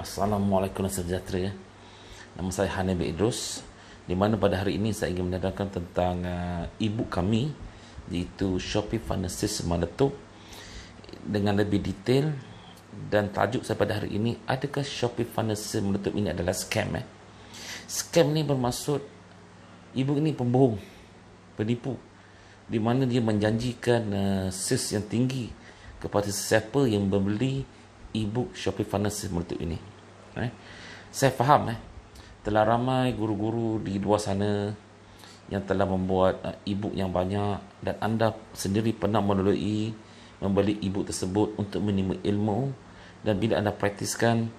Assalamualaikum dan sejahtera. Nama saya Hanif Idrus, di mana pada hari ini saya ingin menerangkan tentang e-book kami, iaitu Shopee Funnel System Meletup, dengan lebih detail. Dan tajuk saya pada hari ini, adakah Shopee Funnel System Meletup ini adalah scam? Scam ni bermaksud e-book ini pembohong, penipu, di mana dia menjanjikan sales yang tinggi kepada sesiapa yang membeli e-book Shopee Funnel System Meletup ini. Saya faham telah ramai guru-guru di luar sana yang telah membuat e-book yang banyak, dan anda sendiri pernah membeli e-book tersebut untuk menerima ilmu, dan bila anda praktiskan,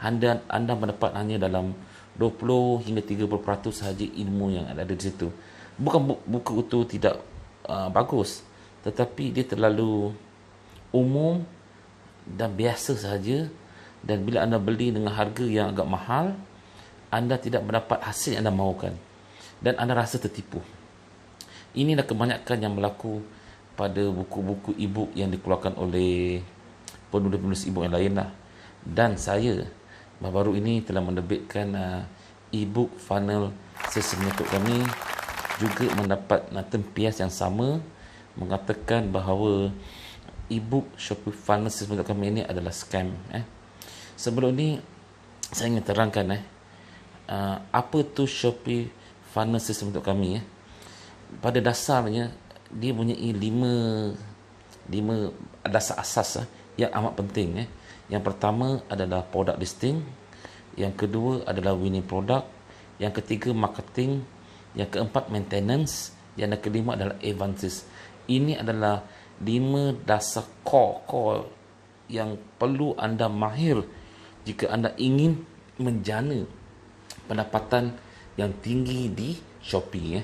anda mendapat hanya dalam 20 hingga 30% sahaja ilmu yang ada di situ. Bukan buku itu tidak bagus, tetapi dia terlalu umum dan biasa sahaja, dan bila anda beli dengan harga yang agak mahal, anda tidak mendapat hasil yang anda mahukan, dan anda rasa tertipu. Inilah kebanyakan yang berlaku pada buku-buku e-book yang dikeluarkan oleh penulis-penulis e-book yang lain lah. Dan saya baru-baru ini telah menerbitkan e-book Funnel System Meletup kami, juga mendapat tempias yang sama mengatakan bahawa e-book Shopee Funnel System Meletup kami ini adalah scam. Sebelum ni saya ingin terangkan apa tu Shopee Funnel System untuk kami. Pada dasarnya dia punya lima dasar asas yang amat penting. Yang pertama adalah product listing, yang kedua adalah winning product, yang ketiga marketing, yang keempat maintenance, yang kelima adalah advances. Ini adalah 5 dasar core yang perlu anda mahir jika anda ingin menjana pendapatan yang tinggi di Shopee.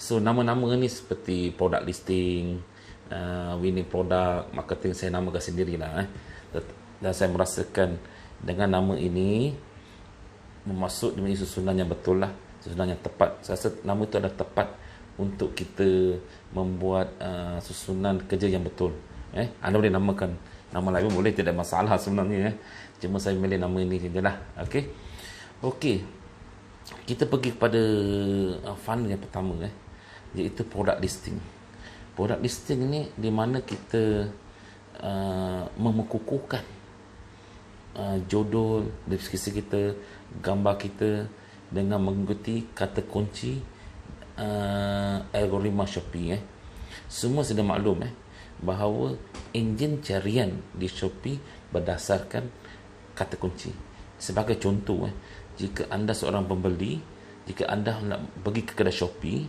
So nama-nama ni seperti product listing, winning product, marketing, saya namakan sendirilah. Dan saya merasakan dengan nama ini bermaksud dengan susunan yang betul lah, susunan yang tepat. Saya rasa nama itu adalah tepat untuk kita membuat susunan kerja yang betul. Anda boleh namakan nama lain boleh, tidak masalah sebenarnya. Cuma saya milih nama ini sajalah. Okey. Kita pergi kepada funnel yang pertama, iaitu product listing. Product listing ini di mana kita memekukuhkan judul, deskripsi kita, gambar kita dengan mengikuti kata kunci algoritma Shopee. Semua sudah maklum bahawa enjin carian di Shopee berdasarkan kata kunci. Sebagai contoh, jika anda seorang pembeli, jika anda nak pergi ke kedai Shopee,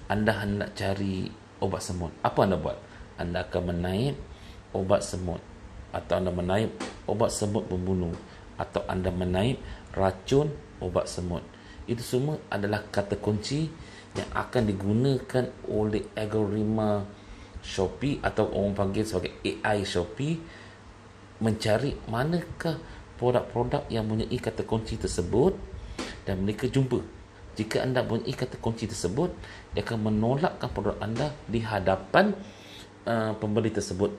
anda hendak cari obat semut, apa anda buat? Anda akan menaip obat semut, atau anda menaip obat semut pembunuh, atau anda menaip racun obat semut. Itu semua adalah kata kunci yang akan digunakan oleh algoritma Shopee, atau orang panggil sebagai AI Shopee, mencari manakah produk-produk yang mempunyai kata kunci tersebut, dan mereka jumpa. Jika anda mempunyai kata kunci tersebut, dia akan menolakkan produk anda di hadapan pembeli tersebut.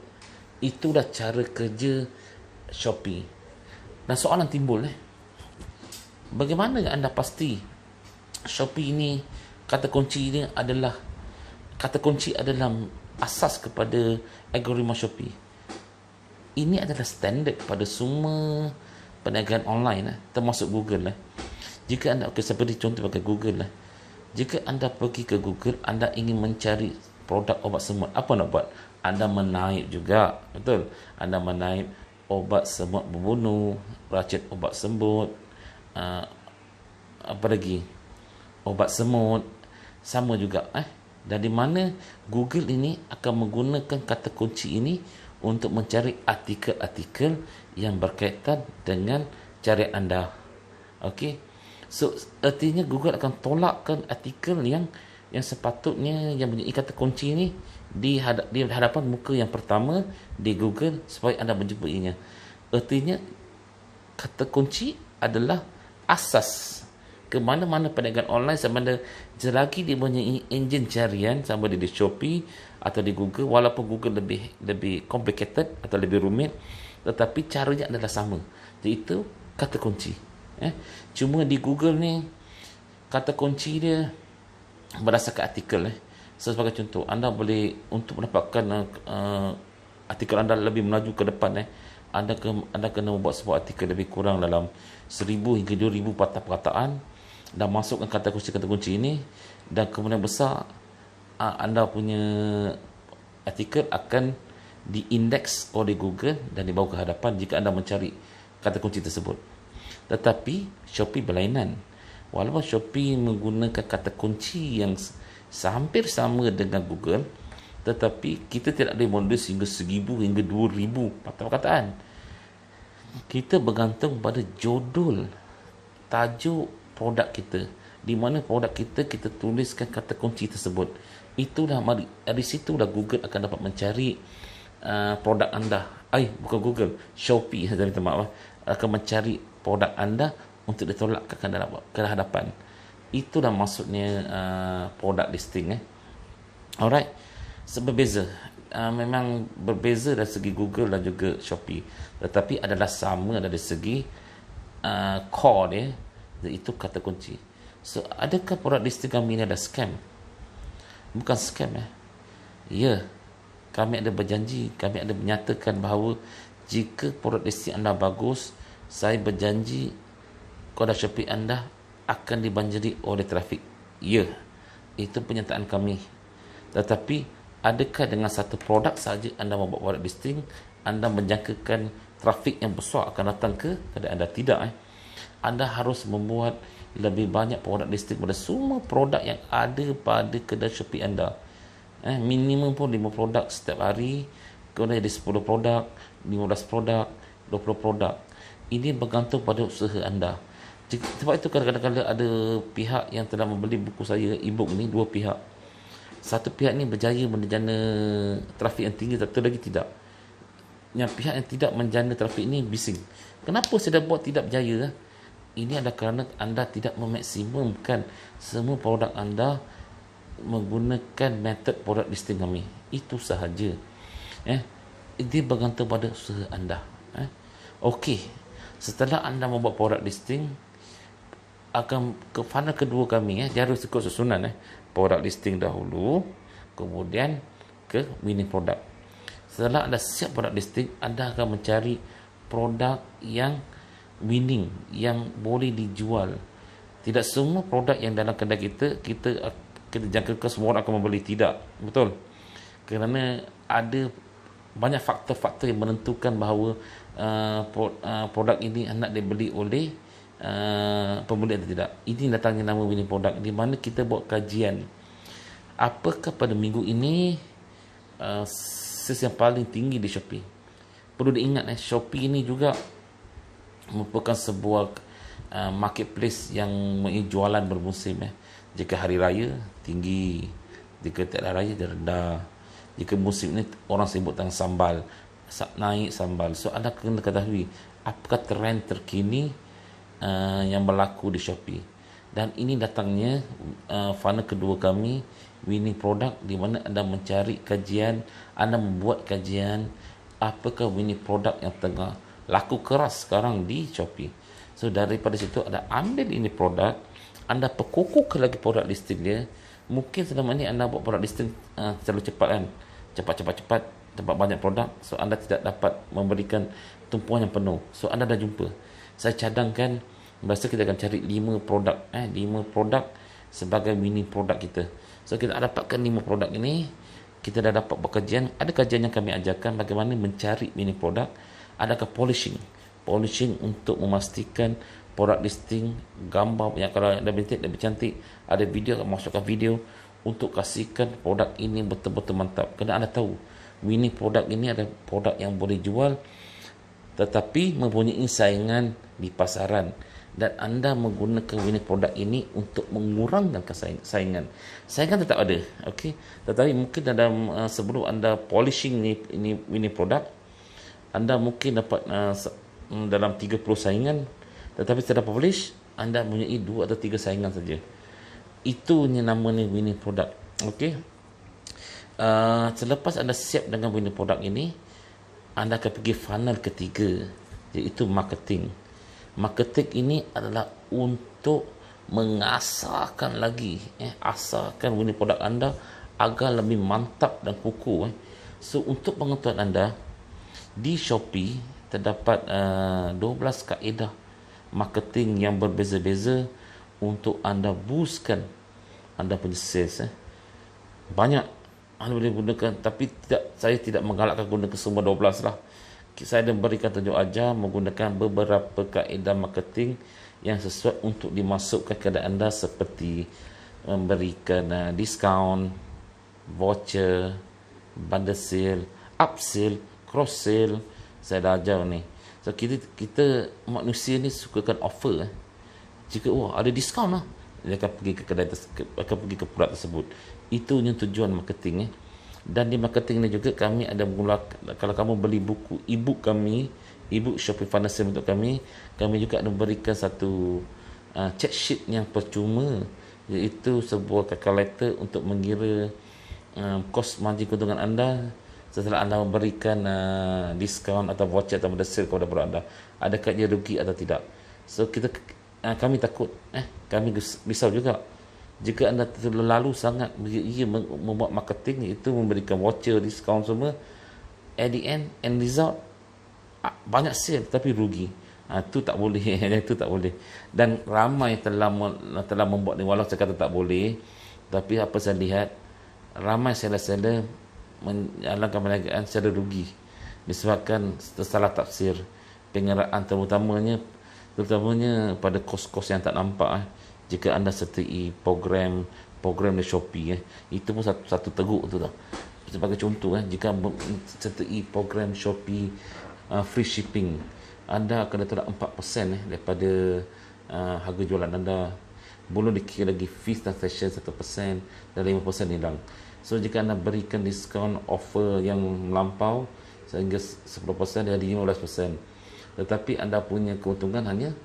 Itulah cara kerja Shopee. Dan soalan timbul, bagaimana anda pasti Shopee ini kata kunci adalah asas kepada algoritma Shopee? Ini adalah standard pada semua perniagaan online, termasuk Google. Jika anda, seperti contoh pakai Google, jika anda pergi ke Google, anda ingin mencari produk obat semut, apa nak buat? Anda menaip juga, betul? Anda menaip obat semut membunuh, racun obat semut, apa lagi? Obat semut, sama juga. Dan di mana Google ini akan menggunakan kata kunci ini untuk mencari artikel-artikel yang berkaitan dengan carian anda. So artinya Google akan tolakkan artikel yang sepatutnya yang mempunyai kata kunci ini di hadapan muka yang pertama di Google, supaya anda menjumpainya. Artinya kata kunci adalah asas ke mana-mana perniagaan online, sama ada selagi dia mempunyai enjin carian, sama ada di Shopee atau di Google, walaupun Google lebih complicated atau lebih rumit, tetapi caranya adalah sama, iaitu kata kunci. Cuma di Google ni kata kunci dia berdasarkan artikel. Sebagai contoh, anda boleh untuk mendapatkan artikel anda lebih melaju ke depan, anda kena membuat sebuah artikel lebih kurang dalam 1000 hingga 2000 patah perkataan dan masukkan kata kunci ini, dan kemungkinan besar anda punya artikel akan diindeks oleh Google dan dibawa ke hadapan jika anda mencari kata kunci tersebut. Tetapi Shopee berlainan. Walaupun Shopee menggunakan kata kunci yang hampir sama dengan Google, tetapi kita tidak boleh modus hingga 1000 hingga 2000 patah perkataan. Kita bergantung pada judul, tajuk produk kita, di mana produk kita tuliskan kata kunci tersebut. Itulah dari situlah Google akan dapat mencari produk anda. Bukan Google, Shopee, saya minta maaf, akan mencari produk anda untuk ditolakkan ke hadapan. Itulah maksudnya product listing. Alright, berbeza. Memang berbeza dari segi Google dan juga Shopee, tetapi adalah sama dari segi core dia, iaitu kata kunci. So, adakah product listing kami ini ada scam? Bukan scam. Ya, kami ada berjanji, kami ada menyatakan bahawa jika product listing anda bagus, saya berjanji kod Shopee anda akan dibanjiri oleh trafik. Ya, itu pernyataan kami. Tetapi adakah dengan satu produk saja anda membuat product listing, anda menjangkakan trafik yang besar akan datang ke kedai anda? Tidak. Anda harus membuat lebih banyak product listing pada semua produk yang ada pada kedai Shopee anda. Minimum pun 5 produk setiap hari, kemudian jadi 10 produk, 15 produk, 20 produk. Ini bergantung pada usaha anda. Sebab itu kadang-kadang ada pihak yang telah membeli buku saya, e-book ni, dua pihak. Satu pihak ni berjaya menjana trafik yang tinggi, satu lagi tidak. Yang pihak yang tidak menjana trafik ni bising. Kenapa saya dah buat tidak berjaya? Ini adalah kerana anda tidak memaksimumkan semua produk anda menggunakan metod product listing kami. Itu sahaja. Dia bergantung pada usaha anda. Okey, setelah anda membuat product listing, akan ke funnel kedua kami. Dia harus ikut susunan. Product listing dahulu, kemudian ke winning product. Setelah anda siap product listing, anda akan mencari produk yang winning, yang boleh dijual. Tidak semua produk yang dalam kedai kita jangkakan semua orang akan membeli. Tidak, betul. Kerana ada banyak faktor-faktor yang menentukan bahawa produk ini hendak dibeli oleh pembeli atau tidak. Ini datangnya nama winning product, di mana kita buat kajian apakah pada minggu ini sales yang paling tinggi di Shopee. Perlu diingat, Shopee ini juga merupakan sebuah marketplace yang jualan bermusim. Jika hari raya tinggi, jika tak ada raya dia rendah. Jika musim ini orang sibuk tentang sambal, naik sambal. So anda kena ketahui apakah trend terkini yang berlaku di Shopee. Dan ini datangnya funnel kedua kami, winning product, di mana anda mencari kajian, anda membuat kajian apakah winning product yang tengah laku keras sekarang di Shopee. So daripada situ anda ambil ini produk, anda perkukuhkan lagi produk listing dia. Mungkin selama ni anda buat produk listing terlalu cepat kan, cepat, dapat banyak produk, so anda tidak dapat memberikan tumpuan yang penuh. So anda dah jumpa, saya cadangkan, biasa kita akan cari 5 produk 5 produk sebagai winning produk kita. So kita dapatkan 5 produk ini, kita dah dapat berkajian. Ada kajian yang kami ajarkan bagaimana mencari winning produk. Adakah polishing untuk memastikan produk listing, gambar yang kalau lebih cantik, ada video, masukkan video untuk kasihkan produk ini betul-betul mantap. Kena anda tahu winning produk ini ada produk yang boleh jual tetapi mempunyai saingan di pasaran, dan anda menggunakan winning produk ini untuk mengurangkan saingan. Saingan tetap ada, okey, tetapi mungkin dalam sebelum anda polishing ini winning produk, anda mungkin dapat dalam 30 saingan, tetapi setelah publish anda mempunyai 2 atau 3 saingan saja. Itu namanya winning product. Okey. Selepas anda siap dengan winning product ini, anda akan pergi funnel ketiga, iaitu marketing. Marketing ini adalah untuk mengasahkan lagi, asahkan winning produk anda agar lebih mantap dan kukuh. So untuk pengetahuan anda, di Shopee terdapat 12 kaedah marketing yang berbeza-beza untuk anda boostkan anda punya sales. Banyak anda boleh gunakan, tapi saya tidak menggalakkan gunakan semua 12 lah. Saya berikan tunjuk ajar menggunakan beberapa kaedah marketing yang sesuai untuk dimasukkan kepada anda, seperti memberikan diskaun, voucher, bundle sale, upsell, cross sale. Saya dah ajar ni. So kita manusia ni sukakan offer. Jika ada diskaun lah, dia akan pergi ke kedai akan pergi ke produk tersebut. Itu yang tujuan marketing. Dan di marketing ni juga kami ada kalau kamu beli buku e-book kami, e-book Shopee Funnel untuk kami juga ada memberikan satu cheat sheet yang percuma, iaitu sebuah calculator untuk mengira kos margin keuntungan anda setelah anda memberikan diskaun atau voucher atau benda sale kepada produk anda. Adakah dia rugi atau tidak? So kami takut, kami risau juga jika anda terlalu sangat membuat marketing, itu memberikan voucher, diskaun semua, at the end result banyak sale tapi rugi. Itu tak boleh. Itu tak boleh. Dan ramai telah membuat ni, walau saya kata tak boleh, tapi apa saya lihat, ramai seller-seller menjalankan perniagaan secara rugi disebabkan tersalah tafsir pengeraan, terutamanya pada kos-kos yang tak nampak. Jika anda sertai program di Shopee, itu pun satu teruk tu tau. Sebagai contoh, jika sertai program Shopee free shipping, anda akan dapat 4% daripada harga jualan anda. Belum dikira lagi fees transaction 1% dan 5% hilang. So jika anda berikan diskaun offer yang melampau sehingga 10%, jadi 15%. Tetapi anda punya keuntungan hanya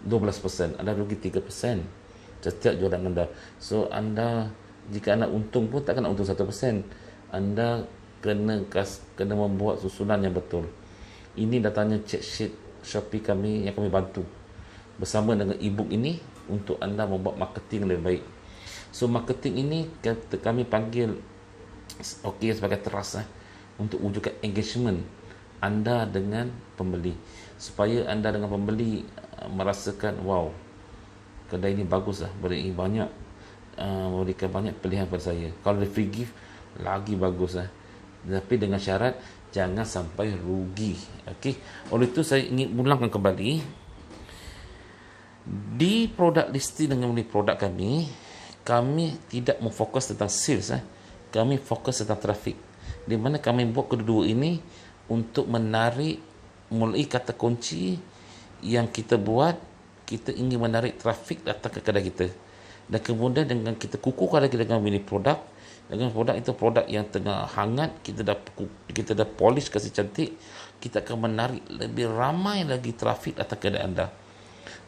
12%. Anda rugi 3% setiap jualan anda. So anda, jika anda untung pun takkan nak untung 1%. Anda kena membuat susunan yang betul. Ini datanya cheat sheet Shopee kami yang kami bantu bersama dengan e-book ini untuk anda membuat marketing lebih baik. So marketing ini kami panggil sebagai trust, untuk wujudkan engagement anda dengan pembeli, supaya anda dengan pembeli merasakan, wow, kedai ini bagus lah, beri banyak, memberikan banyak pilihan pada saya. Kalau ada free gift lagi bagus lah. Tapi dengan syarat jangan sampai rugi. Okey. Oleh itu saya ingin ulangkan kembali, di produk listing dengan produk kami tidak memfokus tentang sales. Kami fokus tentang trafik, di mana kami buat kedua-dua ini untuk menarik, mulai kata kunci yang kita buat, kita ingin menarik trafik datang ke kedai kita. Dan kemudian dengan kita kukuhkan lagi dengan mini produk, dengan produk itu produk yang tengah hangat, kita dah polish kasih cantik, kita akan menarik lebih ramai lagi trafik datang ke kedai anda.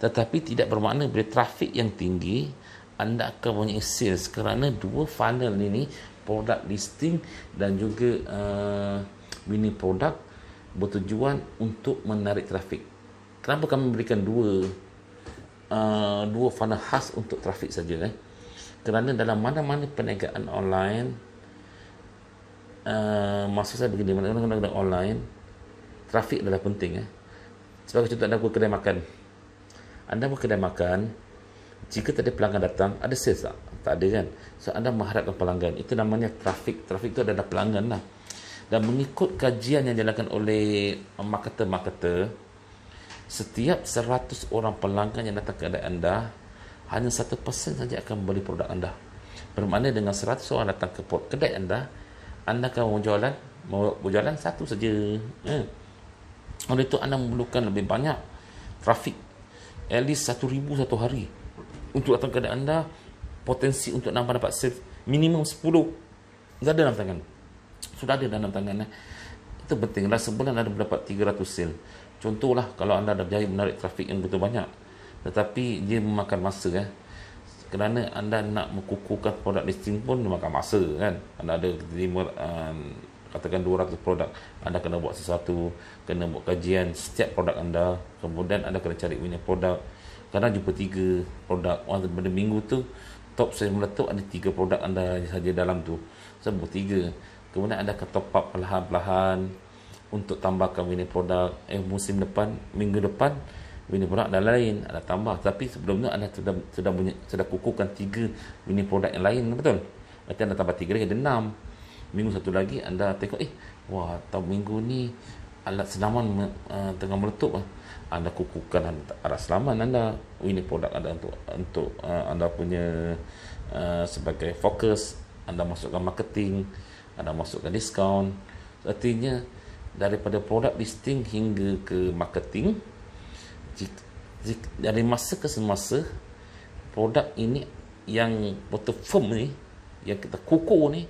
Tetapi tidak bermakna bila trafik yang tinggi anda akan punya sales, kerana dua funnel ini, produk listing dan juga mini produk, bertujuan untuk menarik trafik. Kenapa kami memberikan dua funnel khas untuk trafik saja? Kerana dalam mana-mana perniagaan online, maksud saya begini, mana-mana online, trafik adalah penting. Sebagai contoh, anda buat kedai makan. Anda buat kedai makan, jika tak ada pelanggan datang, ada sales tak? Tak ada kan? So anda mengharapkan pelanggan. Itu namanya trafik. Trafik itu adalah pelanggan lah. Dan mengikut kajian yang dilakukan oleh marketer, setiap 100 orang pelanggan yang datang ke kedai anda, hanya 1% saja akan membeli produk anda. Bermakna dengan 100 orang datang ke kedai anda akan berjualan satu saja. Oleh itu anda memerlukan lebih banyak trafik, at least 1,000 satu hari, untuk datang ke kedai anda. Potensi untuk nampak dapat sales minimum 10 sudah ada dalam tangan. Itu penting. Dalam sebulan anda mendapat 300 sales. Contohlah, kalau anda dah berjaya menarik trafik yang betul banyak, tetapi dia memakan masa, kerana anda nak mengukuhkan produk listing pun memakan masa kan. Anda ada katakan 200 produk, anda kena buat sesuatu, kena buat kajian setiap produk anda, kemudian anda kena cari winning produk. Kadang jumpa 3 produk, pada minggu tu top sales meletup, ada 3 produk anda saja dalam tu, sebut 3. Kemudian anda akan top up perlahan-lahan untuk tambahkan winning produk. Musim depan, minggu depan winning produk dah lain, anda tambah. Tapi sebelumnya anda sudah kukuhkan 3 winning produk yang lain, betul? Nanti anda tambah 3 lagi, ada 6. Minggu satu lagi anda tengok, wah, tahun minggu ni alat senaman tengah meletup. Anda kukuhkan alat senaman anda, winning produk anda untuk anda punya sebagai fokus. Anda masukkan marketing, anda masukkan diskaun. Artinya daripada produk listing hingga ke marketing, dari masa ke semasa, produk ini yang betul firm ni, yang kita kukuh ni,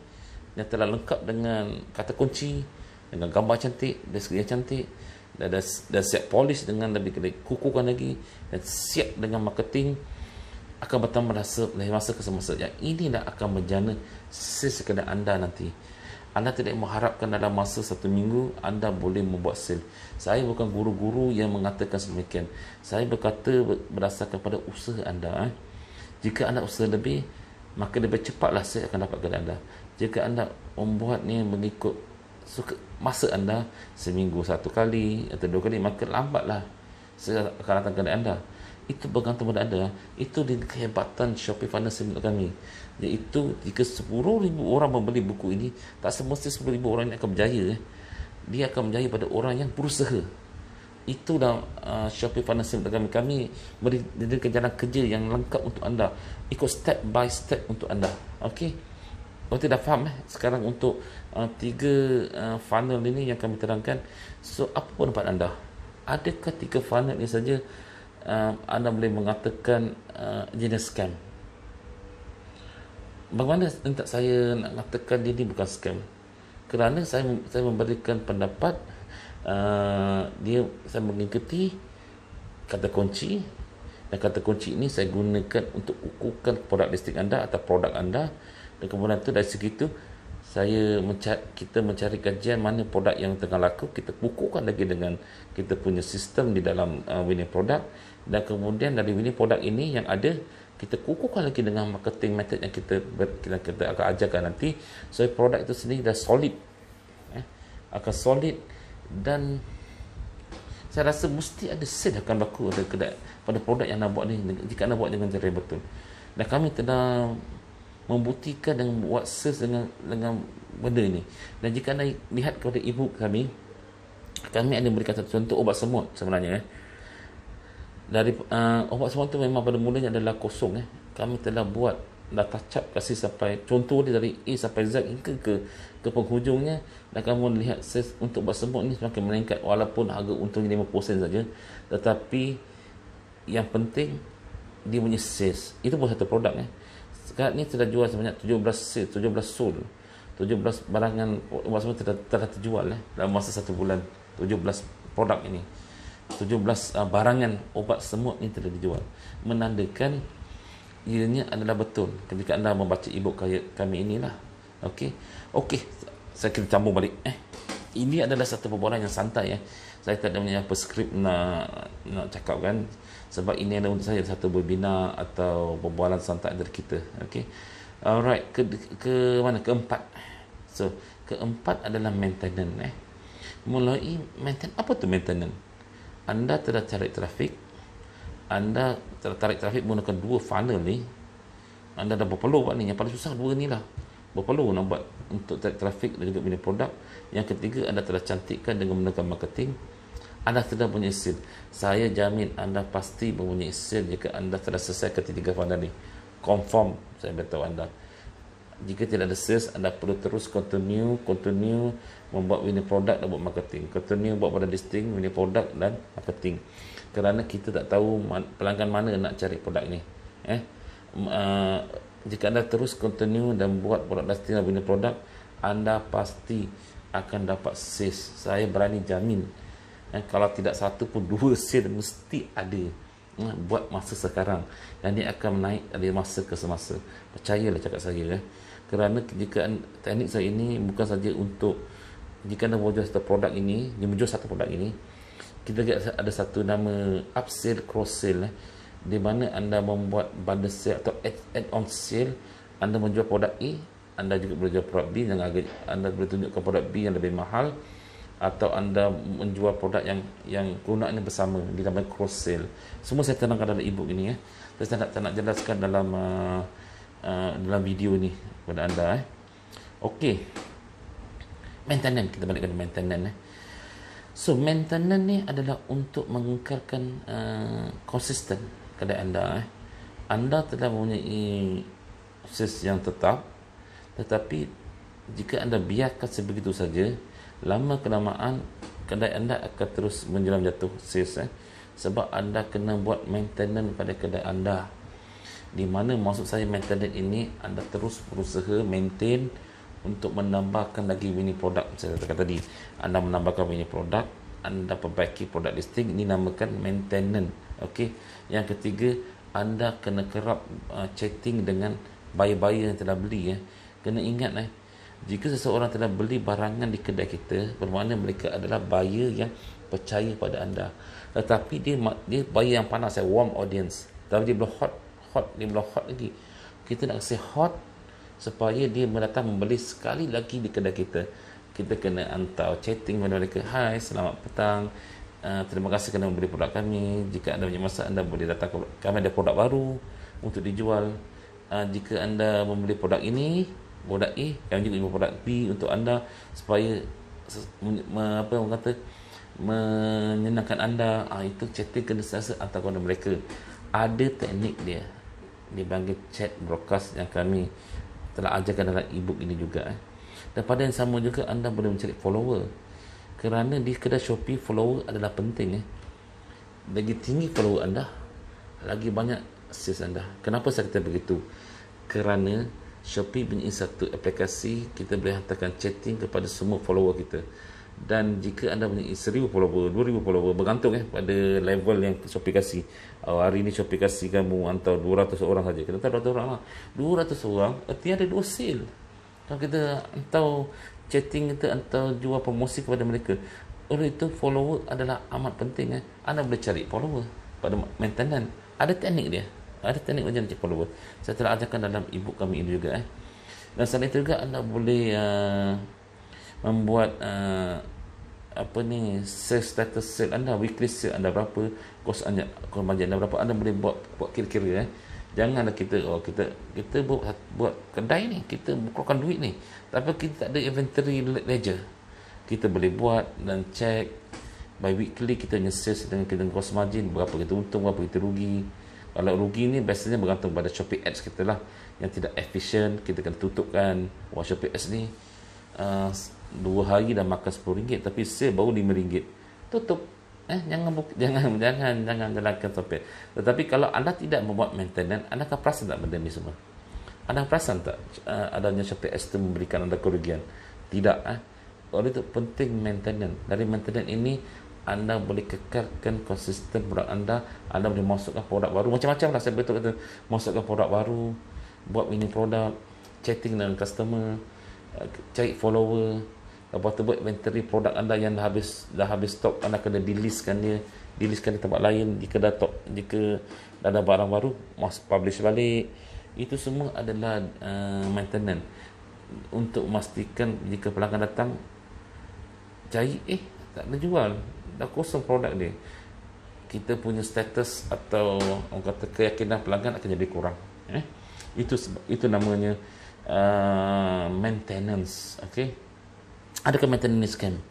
yang telah lengkap dengan kata kunci, dengan gambar cantik, deskripsi yang cantik, dah siap polish dengan lebih kukuhkan lagi, dan siap dengan marketing, akan bertambah dari masa ke semasa. Yang inilah akan menjana sesekadar anda nanti. Anda tidak mengharapkan dalam masa 1 minggu anda boleh membuat sale. Saya bukan guru-guru yang mengatakan sedemikian. Saya berkata berdasarkan pada usaha anda. Jika anda usaha lebih, maka lebih cepatlah sale akan dapat kepada anda. Jika anda membuatnya mengikut masa anda, seminggu 1 kali atau 2 kali, maka lambatlah sale akan datang kepada anda. Itu bergantung pada anda. Itu di kehebatan Shopee Financial untuk kami, iaitu jika 10,000 orang membeli buku ini, tak semestinya 10,000 orang ini akan berjaya. Dia akan berjaya pada orang yang berusaha. Itulah Shopee Financial untuk kami. Kami berdirikan jalan kerja yang lengkap untuk anda, ikut step by step untuk anda. Okey, dah faham sekarang untuk 3 funnel ini yang kami terangkan. So, apa pendapat anda? Adakah 3 funnel ini saja anda boleh mengatakan jenis scam? Bagaimana entah saya nak katakan ini bukan scam? Kerana saya memberikan pendapat, saya mengikuti kata kunci, dan kata kunci ini saya gunakan untuk kukuhkan produk listing anda atau produk anda. Dan kemudian tu dari segitu kita mencari kajian mana produk yang tengah laku, kita kukuhkan lagi dengan kita punya sistem di dalam winning product. Dan kemudian dari winning product ini yang ada, kita kukuhkan lagi dengan marketing method yang kita akan ajarkan nanti. So produk itu sendiri dah solid, akan solid, dan saya rasa mesti ada sale akan berlaku pada produk yang anda buat ni, jika anda buat dengan cara yang betul. Dan kami telah membuktikan dan buat sales dengan benda ini. Dan jika anda lihat kepada e-book kami ada berikan satu contoh obat semut sebenarnya. Dari obat semut tu memang pada mulanya adalah kosong. Kami telah buat, dah touch up, kasih sampai contoh dia dari A sampai Z hingga ke penghujungnya. Dan kamu lihat sales untuk obat semut ni semakin meningkat, walaupun harga untungnya 5% saja, tetapi yang penting dia punya sales. Itu pun satu produk. Sekarang ni sudah jual sebanyak 17 sold, 17 barangan obat semut telah terjual dalam masa 1 bulan. 17 produk ini, 17 barangan obat semut ini telah dijual, menandakan ianya adalah betul ketika anda membaca e-book kami inilah. Okey, saya kena sambung balik. Ini adalah satu perbualan yang santai. Saya tak ada punya apa skrip nak cakap kan, sebab ini adalah untuk saya satu webinar atau perbualan santai dari kita. Okey, alright, ke mana? Keempat. So keempat adalah maintenance. Mulai maintenance. Apa tu maintenance? Anda telah tarik trafik, anda telah tarik trafik menggunakan 2 funnel ni. Anda dah berpeluh buat ni. Yang paling susah 2 ni lah, berpeluh nak buat untuk tarik trafik dan juga punya produk. Yang ketiga, anda telah cantikkan dengan menggunakan marketing. Anda sudah punya sale. Saya jamin anda pasti mempunyai sale jika anda telah selesai ketiga funnel ni. Confirm, saya beritahu anda. Jika tidak ada sales, anda perlu terus continue membuat winning product dan buat marketing. Continue buat pada listing, winning product dan marketing. Kerana kita tak tahu pelanggan mana nak cari produk ni. Jika anda terus continue dan buat produk listing dan winning product, anda pasti akan dapat sales. Saya berani jamin. Kalau tidak 1 pun 2 sales mesti ada. Buat masa sekarang, dan dia akan naik dari masa ke semasa. Percayalah cakap saya. Kerana jika teknik saya ini bukan saja untuk jika anda menjual satu produk ini, kita ada satu nama upsell cross sale, di mana anda membuat bundle sale atau add-on sale. Anda menjual produk A, anda juga boleh jual produk B yang anda boleh tunjukkan produk B yang lebih mahal, atau anda menjual produk yang kegunaannya bersama, dinamakan cross sale. Semua saya terangkan dalam ebook ini saya tak nak jelaskan dalam video ni kepada anda. Okey, maintenance, kita balik kepada maintenance. So maintenance ni adalah untuk mengekalkan konsisten kedai anda. Anda telah mempunyai sales yang tetap, tetapi jika anda biarkan sebegitu saja, lama kelamaan kedai anda akan terus menjelang jatuh sales, sebab anda kena buat maintenance pada kedai anda. Di mana maksud saya maintenance ini, anda terus berusaha maintain untuk menambahkan lagi winning product. Saya katakan tadi, anda menambahkan winning product, anda perbaiki product listing, ini namakan maintenance. Okey. Yang ketiga, anda kena kerap chatting dengan buyer-buyer yang telah beli. Kena ingat jika seseorang telah beli barangan di kedai kita, bermakna mereka adalah buyer yang percaya pada anda. Tetapi dia buyer yang panas, warm audience. Tapi dia belum hot lagi. Kita nak kasi hot supaya dia datang membeli sekali lagi di kedai kita. Kita kena hantar chatting kepada mereka. Hai, selamat petang, terima kasih kerana membeli produk kami. Jika anda punya masa, anda boleh datang kami ada produk baru untuk dijual. Jika anda membeli produk ini, produk A, kami juga jual produk B untuk anda, supaya menyenangkan anda. Itu chatting kena sentiasa hantar kepada mereka. Ada teknik dia dipanggil chat broadcast yang kami telah ajarkan dalam ebook ini juga. Dan pada yang sama juga, anda boleh mencari follower, kerana di kedai Shopee follower adalah penting. Lagi tinggi follower anda, lagi banyak sales anda. Kenapa saya kata begitu? Kerana Shopee punya satu aplikasi, kita boleh hantarkan chatting kepada semua follower kita. Dan jika anda punya 1000 follower, 2000 follower, bergantung pada level yang Shopee kasih. Hari ni Shopee kasih kamu hantar 200 orang saja. Kita hantar 200 orang lah. 200 orang, artinya ada 2 sale. Kalau kita hantar chatting, kita hantar jual promosi kepada mereka. Oleh itu, follower adalah amat penting. Anda boleh cari follower pada maintenance. Ada teknik dia. Ada teknik macam cari follower. Saya telah ajarkan dalam ebook kami ini juga. Dan selain itu juga, anda boleh membuat sales status sale anda, weekly sale anda berapa, kos margin anda berapa. Anda boleh buat kira-kira. Janganlah kita buat kedai ni, kita keluarkan duit ni, tapi kita tak ada inventory ledger. Kita boleh buat dan check by weekly kita punya sales dengan kita cost margin, berapa kita untung, berapa kita rugi. Kalau rugi ni biasanya bergantung pada Shopee Ads kita lah, yang tidak efisien. Kita kena tutupkan. Shopee Ads ni 2 hari dah makan RM10, tapi sale baru RM5. Tutup. Jangan jalankan Shopee. Tetapi kalau anda tidak membuat maintenance, anda akan perasan tak benda ni semua? Anda perasan tak adanya Shopee Ads itu memberikan anda kerugian? Tidak. Oleh itu penting maintenance. Dari maintenance ini, anda boleh kekalkan konsisten produk anda. Anda boleh masukkan produk baru, macam-macam lah. Saya betul kata, masukkan produk baru, buat winning produk, chatting dengan customer, cari follower. Lepas tu buat inventory produk anda yang dah habis stok, anda kena delistkan dia di tempat lain. Jika dah ada barang baru, publish balik. Itu semua adalah maintenance untuk memastikan jika pelanggan datang cari tak ada jual, dah kosong produk dia, kita punya status atau orang kata keyakinan pelanggan akan jadi kurang. Itu namanya maintenance. Okey, adakah maintenance scam?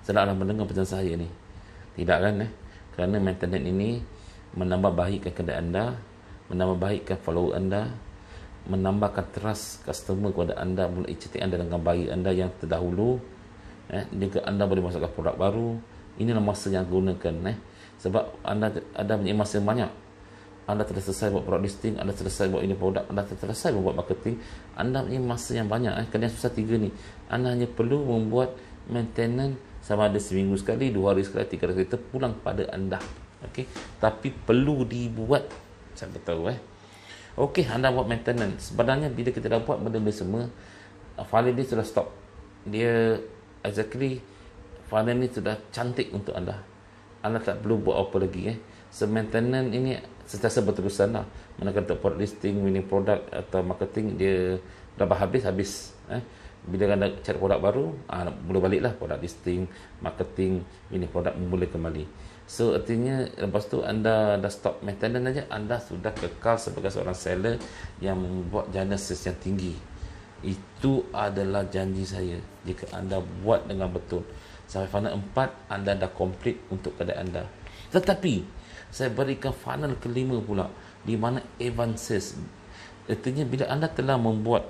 Sedangkan mendengar pesan saya ni, tidak kan? Kerana maintenance ini menambah baikkan kedai anda, menambah baikkan follower anda, menambahkan trust customer kepada anda, mulai chatting anda dengan buyer anda yang terdahulu. Jika anda boleh masukkan produk baru, inilah masa yang gunakan. Sebab anda punya masa yang banyak. Anda telah selesai buat product listing, anda selesai buat ini produk, anda telah selesai membuat marketing. Anda punya masa yang banyak. Kerana yang susah 3 ni, anda hanya perlu membuat maintenance sama ada seminggu sekali, 2 hari sekali, 3 hari sekali, terpulang pada anda. Okey, tapi perlu dibuat. Saya beritahu. Okey, anda buat maintenance. Sebenarnya bila kita dah buat benda-benda semua, file dia sudah stop. Dia exactly funnel ni sudah cantik untuk anda. Anda tak perlu buat apa lagi. So maintenance ini sentiasa berterusan lah. Manakala untuk product listing, winning product atau marketing, dia dah habis. Bila anda cari produk baru, mula balik lah product listing, marketing, winning product, mula kembali. So artinya lepas tu anda dah stop maintenance aja, anda sudah kekal sebagai seorang seller yang membuat jana sales yang tinggi. Itu adalah janji saya. Jika anda buat dengan betul, sampai funnel 4 anda dah complete untuk kedai anda. Tetapi saya berikan funnel kelima pula, di mana advanced sales. Artinya bila anda telah membuat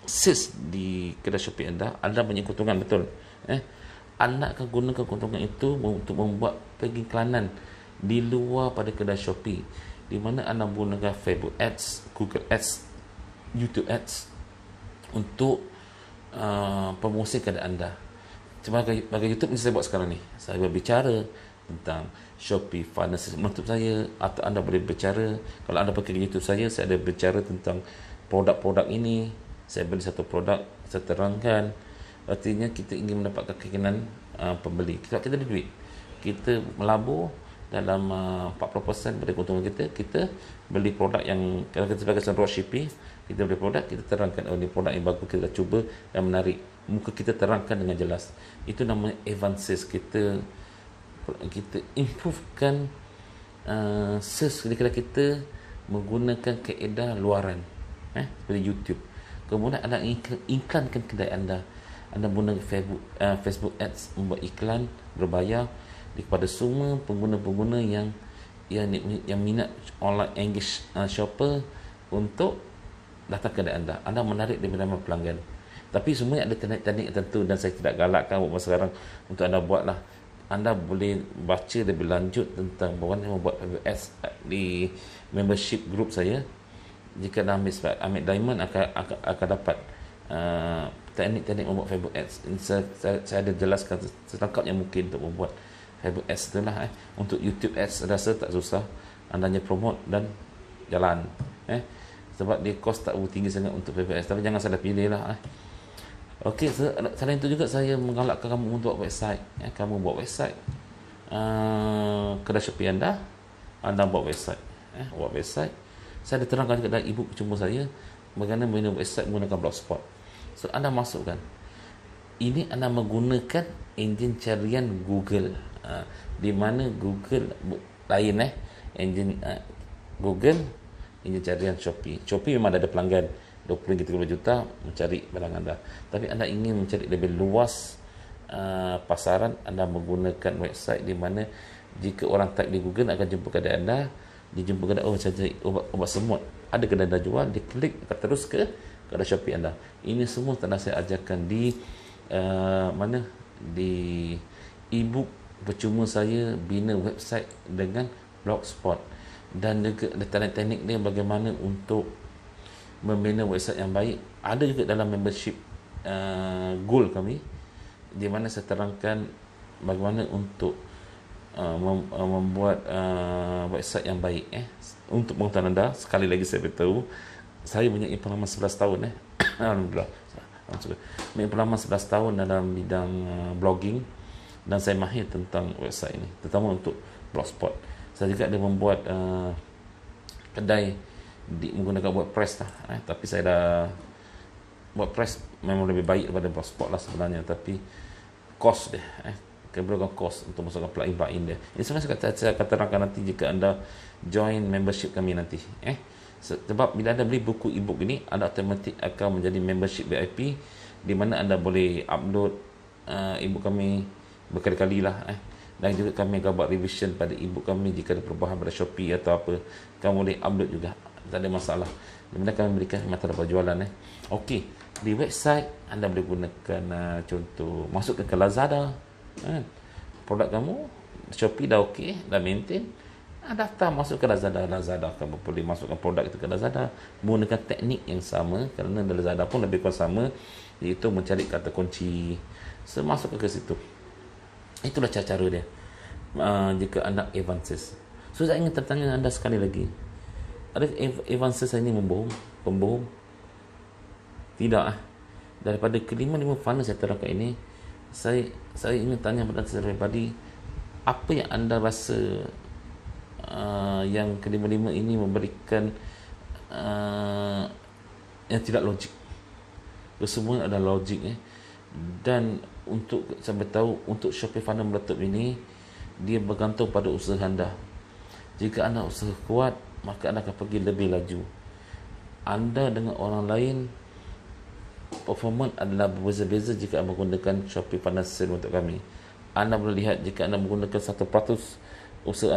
sales di kedai Shopee anda punya keuntungan betul. Anda akan gunakan keuntungan itu untuk membuat pengiklanan di luar pada kedai Shopee, di mana anda menggunakan Facebook Ads, Google Ads, YouTube Ads untuk promosi kedai anda. Bagi YouTube ni saya buat sekarang ni, saya berbicara tentang Shopee funnel untuk saya, atau anda boleh berbicara, kalau anda pergi ke YouTube saya ada berbicara tentang produk-produk ini. Saya beli satu produk, saya terangkan. Artinya kita ingin mendapatkan keinginan pembeli. Kita ada duit, kita melabur dalam 40% dari keuntungan kita beli produk yang, kalau kita sebagai seorang dropshipping, kita beli produk, kita terangkan, ini produk yang bagus, kita cuba dan menarik, muka kita terangkan dengan jelas. Itu namanya advances. Kita improvekan search ketika kita menggunakan kaedah luaran, seperti YouTube. Kemudian anda iklankan kedai anda menggunakan Facebook Ads, membuat iklan berbayar kepada semua pengguna-pengguna yang minat online engage shopper untuk datang ke kedai anda. Anda menarik lebih ramai pelanggan. Tapi semuanya ada teknik-teknik tertentu, dan saya tidak galakkan buat sekarang untuk anda buatlah. Anda boleh baca lebih lanjut tentang bagaimana membuat Facebook Ads di membership group saya. Jika anda ambil diamond akan dapat teknik-teknik membuat Facebook Ads. Saya ada jelaskan selengkap yang mungkin untuk membuat Facebook Ads itulah. Untuk YouTube Ads rasa tak susah, anda hanya promote dan jalan. Sebab dia cost tak tinggi sangat untuk Facebook Ads, tapi jangan salah pilih lah. Okey, selain itu juga saya menggalakkan kamu untuk buat website. Kamu buat website kedai Shopee anda buat website. Buat website. Saya ada terangkan juga dalam ebook percuma saya bagaimana membuat website menggunakan Blogspot. So anda masukkan, ini anda menggunakan enjin carian Google, di mana Google lain enjin Google, enjin carian Shopee. Shopee memang ada pelanggan 20-30 juta mencari barang anda, tapi anda ingin mencari lebih luas pasaran, anda menggunakan website di mana jika orang type di Google akan jumpa kedai anda. Dia jumpa kedai, saya cari obat semut, ada kedai anda jual, dia klik terus ke kedai Shopee anda. Ini semua telah saya ajarkan di di ebook percuma saya, bina website dengan Blogspot, dan juga teknik-teknik dia bagaimana untuk membina website yang baik. Ada juga dalam membership goal kami, di mana saya terangkan bagaimana untuk membuat website yang baik. Untuk pengetahuan anda, sekali lagi saya beritahu, saya punya pengalaman 11 tahun Alhamdulillah. Punya pengalaman 11 tahun dalam bidang blogging, dan saya mahir tentang website ini, terutama untuk Blogspot. Saya juga ada membuat kedai menggunakan WordPress lah. Tapi saya dah, WordPress memang lebih baik daripada Blogspot lah sebenarnya, tapi cost dia, keberapa kos untuk masukkan plugin dia. Ini sebenarnya saya akan terangkan nanti jika anda join membership kami nanti. Sebab bila anda beli buku ebook ini, anda automatik akan menjadi membership VIP, di mana anda boleh upload ebook kami berkali-kali lah. Dan juga kami akan buat revision pada ebook kami jika ada perubahan pada Shopee atau apa, kamu boleh upload juga, tak ada masalah. Kemudian kami berikan metode berjualan. Okey, di website anda boleh gunakan contoh, masuk ke Lazada. Produk kamu Shopee dah okey, dah maintain, daftar masuk ke Lazada. Kamu boleh masukkan produk itu ke Lazada menggunakan teknik yang sama, kerana Lazada pun lebih kurang sama, iaitu mencari kata kunci. So masuk ke situ. Itulah cara dia jika anda advances. So saya ingin tertanya anda sekali lagi, ada advances saya ini pembohong? Tidak. Daripada kelima-lima funnel saya terangkan ini, saya ingin tanya pada secara pribadi, apa yang anda rasa yang kelima-lima ini memberikan yang tidak logik? Semua ada logik dan untuk sampai tahu, untuk Shopee Funnel meletup ini, dia bergantung pada usaha anda. Jika anda usaha kuat, maka anda akan pergi lebih laju. Anda dengan orang lain performance adalah berbeza-beza jika anda menggunakan Shopee Funnel Sale untuk kami. Anda boleh lihat, jika anda menggunakan 1% usaha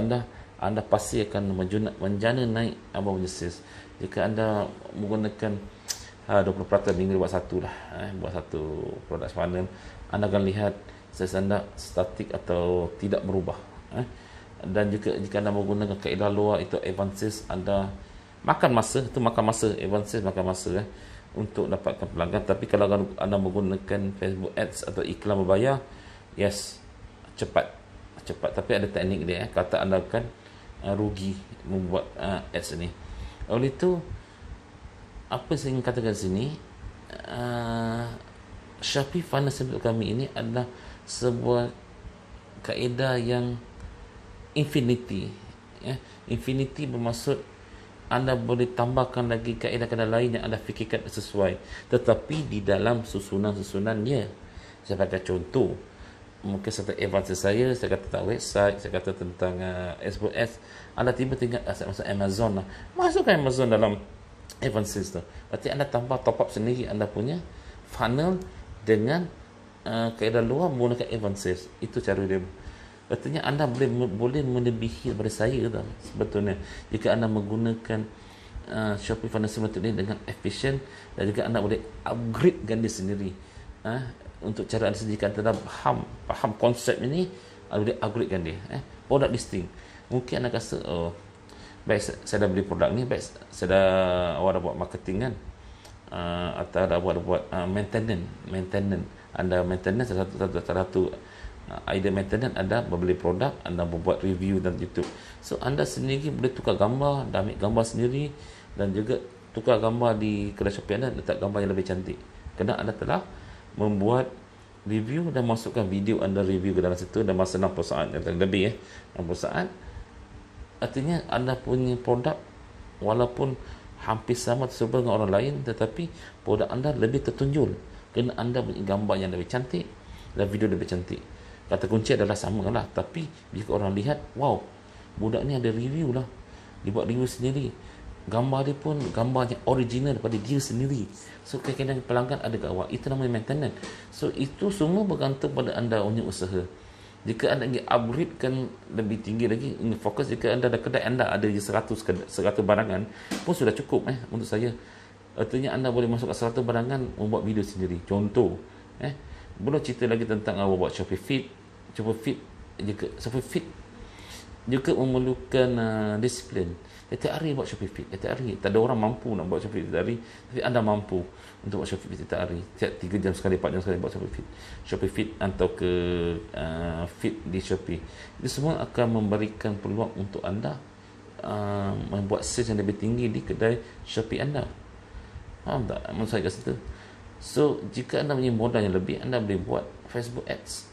anda pasti akan menjana naik abang punya sales. Jika anda menggunakan 20%, minggu buat satu lah, buat satu produk funnel, anda akan lihat sales anda statik atau tidak berubah. Dan juga jika anda menggunakan kaedah luar, itu advances, anda makan masa, advances makan masa untuk dapatkan pelanggan. Tapi kalau anda menggunakan Facebook Ads atau iklan berbayar, yes, cepat, tapi ada teknik dia. Kata anda akan rugi membuat ads ni. Oleh itu, apa saya ingin katakan sini, Shopee Funnel untuk kami ini adalah sebuah kaedah yang infinity. Infinity bermaksud anda boleh tambahkan lagi kaedah-kaedah lain yang anda fikirkan sesuai, tetapi di dalam susunan-susunannya. Saya pakai contoh, mungkin satu advance saya kata tentang website, saya kata tentang Facebook Ads, anda tiba-tiba masuk Amazon lah, masukkan Amazon dalam advances tu. Berarti anda tambah top up sendiri anda punya funnel dengan kaedah luar menggunakan advances. Itu cara dia. Artinya anda boleh melebihi daripada saya tau, sebetulnya, jika anda menggunakan Shopee Funnel ini dengan efisien, dan juga anda boleh upgradekan dia sendiri. Untuk cara anda sendiri, jika anda faham konsep ini, anda boleh upgradekan dia. Product listing, mungkin anda rasa, baik saya dah beli produk ni, baik saya dah awak dah buat marketing kan, atau dah buat maintenance. Anda maintenance satu idea maintenance, anda membeli produk, anda membuat review dan YouTube. So anda sendiri boleh tukar gambar, dah ambil gambar sendiri, dan juga tukar gambar di kedai Shopee anda, letak gambar yang lebih cantik, kerana anda telah membuat review dan masukkan video anda review ke dalam situ, dan masa 60 saat yang lebih 60 saat. Artinya anda punya produk walaupun hampir sama tersebut dengan orang lain, tetapi produk anda lebih tertunjul kerana anda punya gambar yang lebih cantik dan video lebih cantik. Kata kunci adalah sama lah, tapi jika orang lihat, wow, budak ni ada review lah, dia buat review sendiri, gambar dia pun gambar yang original daripada dia sendiri. So kadang-kadang pelanggan ada kat awak, itu namanya maintenance. So itu semua bergantung pada anda punya usaha. Jika anda ingin upgradekan lebih tinggi lagi, ingin fokus, jika anda ada kedai anda ada 100 barangan pun sudah cukup untuk saya. Artinya anda boleh masuk ke 100 barangan, membuat video sendiri. Contoh, belum cerita lagi tentang awak buat Shopee Feed. Shopee Feed juga memerlukan disiplin. Setiap hari buat Shopee Feed, setiap hari. Tak ada orang mampu nak buat Shopee Feed setiap hari, tapi anda mampu untuk buat Shopee Feed setiap hari. Setiap 3 jam sekali, 4 jam sekali buat Shopee Feed atau ke feed di Shopee. Itu semua akan memberikan peluang untuk anda membuat sales yang lebih tinggi di kedai Shopee anda. Faham tak maksud saya kat situ? So jika anda punya modal yang lebih, anda boleh buat Facebook Ads,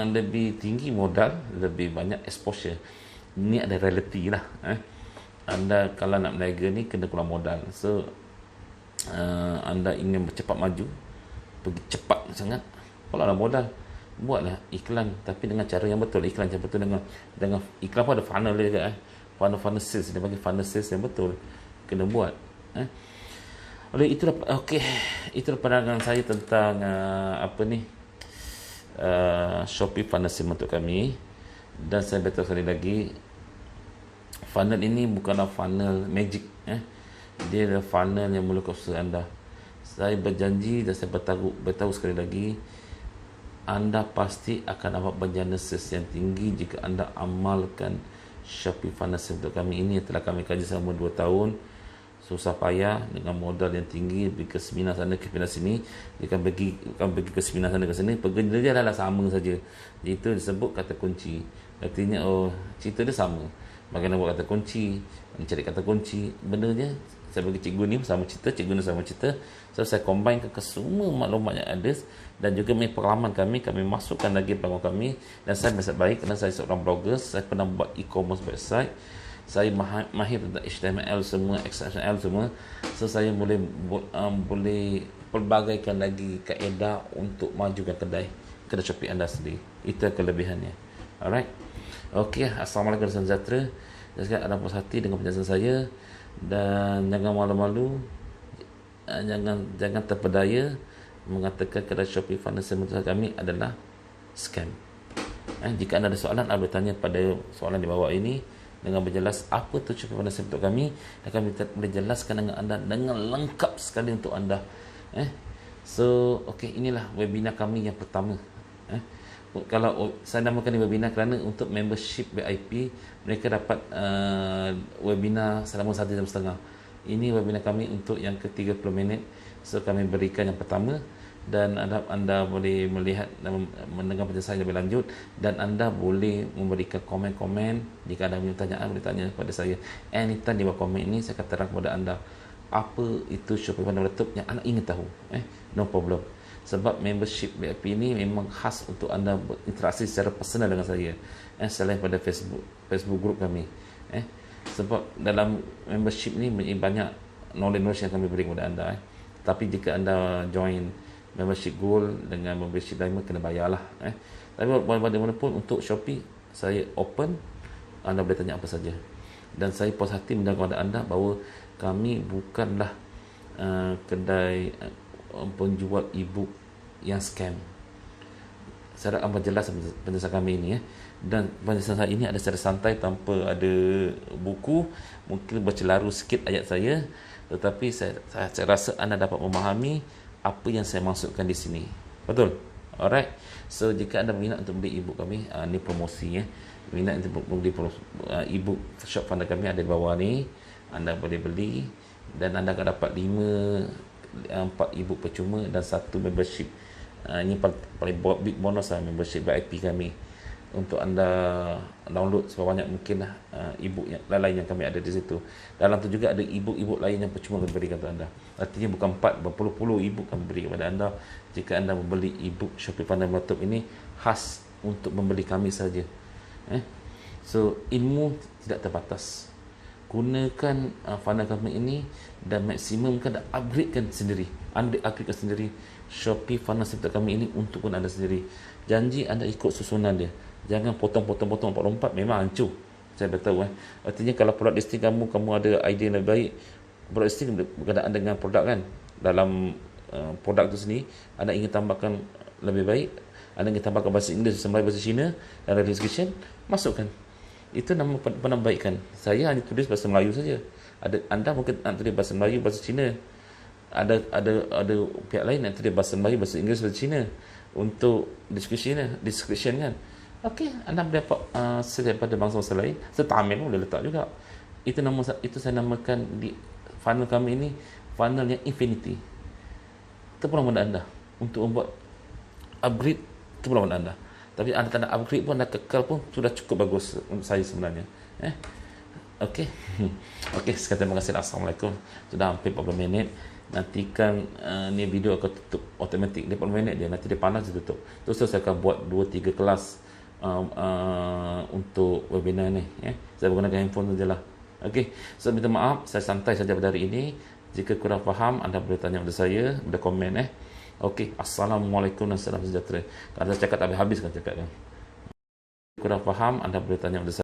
lebih tinggi modal, lebih banyak exposure. Ini ada reality lah. Anda kalau nak berniaga ni kena keluar modal. So anda ingin cepat maju, pergi cepat sangat, kalau ada modal, buatlah iklan, tapi dengan cara yang betul. Iklan yang betul dengan iklan pun ada funnel dia juga. Funnel sales, dia bagi funnel sales yang betul, kena buat. Oleh itulah, itulah pandangan saya tentang Shopee Funnel untuk kami. Dan saya beritahu sekali lagi, funnel ini bukanlah funnel magic. Dia adalah funnel yang memerlukan usaha anda. Saya berjanji dan saya beritahu sekali lagi, anda pasti akan dapat berjana sales yang tinggi jika anda amalkan Shopee Funnel untuk kami ini. Telah kami kaji selama 2 tahun, susah payah dengan modal yang tinggi, pergi ke seminar sana ke seminar sini. Dia akan pergi ke seminar sana ke sini, pergi dia adalah sama saja. Itu disebut kata kunci. Artinya cerita dia sama, bagaimana buat kata kunci, mencari kata kunci, benda dia Saya bagi cikgu ni sama cerita, cikgu ni sama cerita. So saya combine ke semua maklumat yang ada, dan juga pengalaman kami masukkan lagi pengalaman kami. Dan saya nasib baik kerana saya seorang blogger, saya pernah buat e-commerce website, saya mahir tentang HTML semua, XML semua. So saya boleh pelbagaikan lagi kaedah untuk majukan kedai Shopee anda sendiri. Itu kelebihannya. Alright. Okey, assalamualaikum dan sejahtera. Jangan ada puas hati dengan penjelasan saya, dan jangan malu-malu, jangan terpedaya mengatakan kedai Shopee Financial menurut kami adalah scam. Jika anda ada soalan, anda boleh tanya pada soalan di bawah ini dengan berjelas apa tu Shopee Financial untuk kami, dan kami boleh jelaskan dengan anda dengan lengkap sekali untuk anda. So, okey, inilah webinar kami yang pertama. Kalau saya namakan ini webinar kerana untuk membership VIP, mereka dapat webinar selama 1 jam setengah. Ini webinar kami untuk yang ke 30 minit. So kami berikan yang pertama, dan anda boleh melihat dan mendengar penjelasan lebih lanjut, dan anda boleh memberikan komen-komen. Jika anda punya pertanyaan, boleh tanya kepada saya anytime di bawah komen ini. Saya akan terang kepada anda apa itu Shopee Financial Meletup yang anda ingin tahu. No problem. Sebab membership VIP ini memang khas untuk anda berinteraksi secara personal dengan saya, selain pada Facebook group kami. Sebab dalam membership ni banyak knowledge yang kami beri kepada anda. Tapi jika anda join membership gold dengan membership diamond, kena bayarlah. Tapi bagaimana pun untuk Shopee, saya open, anda boleh tanya apa saja. Dan saya puas hati mendengar kepada anda bahawa kami bukanlah kedai penjual e-book yang scam. Saya akan jelas penjelasan kami ini, dan penjelasan saya ini ada secara santai tanpa ada buku, mungkin bercelaru sikit ayat saya, tetapi saya rasa anda dapat memahami apa yang saya maksudkan di sini. Betul? Alright. So jika anda berminat untuk beli e-book kami, ni promosi minat untuk beli e-book shop founder kami ada di bawah ni, anda boleh beli, dan anda akan dapat 4 e-book percuma dan 1 membership. Ini paling big bonus lah, membership VIP kami, untuk anda download sebanyak mungkin lah e-book yang lain yang kami ada di situ. Dalam tu juga ada e-book lain yang percuma kami berikan kepada anda. Artinya bukan 4, berpuluh-puluh e-book kami beri kepada anda jika anda membeli e-book Shopee Financial Meletup ini, khas untuk membeli kami saja. So ilmu tidak terbatas. Gunakan funnel kami ini dan maksimumkan dan upgradekan sendiri. Anda upgradekan sendiri Shopee funnel untuk kami ini untuk pun anda sendiri. Janji anda ikut susunan dia. Jangan potong-potong lompat, memang hancur. Saya beritahu. Artinya kalau produk listing kamu ada idea yang lebih baik, produk listing berkenaan dengan produk kan. Dalam produk tu sendiri, anda ingin tambahkan lebih baik, anda ingin tambahkan bahasa Inggeris, bahasa Cina dalam description, masukkan. Itu nama penambahkan. Saya hanya tulis bahasa Melayu saja. Anda mungkin nak tulis bahasa Melayu, bahasa Cina. Ada pihak lain yang tulis bahasa Melayu, bahasa Inggeris, bahasa Cina untuk description kan. Okey, anda boleh dapat daripada bangsa-bangsa lain. Tamil pun boleh letak juga. Itu saya namakan di funnel kami ini funnel yang infinity. Itu pengalaman anda untuk membuat upgrade. Itu pengalaman anda. Tapi anda tak nak upgrade pun, anda kekal pun sudah cukup bagus untuk saya sebenarnya. Okey. Okey, sekali terima kasih. Assalamualaikum. Sudah hampir 40 minit. Nantikan ni video akan tutup automatik. Dia 40 minit dia, nanti dia panas dia tutup. Terus saya akan buat 2-3 kelas untuk webinar ni. Saya menggunakan handphone sajalah. Okey. So minta maaf, saya santai saja pada hari ini. Jika kurang faham, anda boleh tanya kepada saya, boleh komen. Okey, assalamualaikum dan salam sejahtera. Kalau saya cakap tak habis kan cakap kan. Kurang faham, anda boleh tanya kepada saya.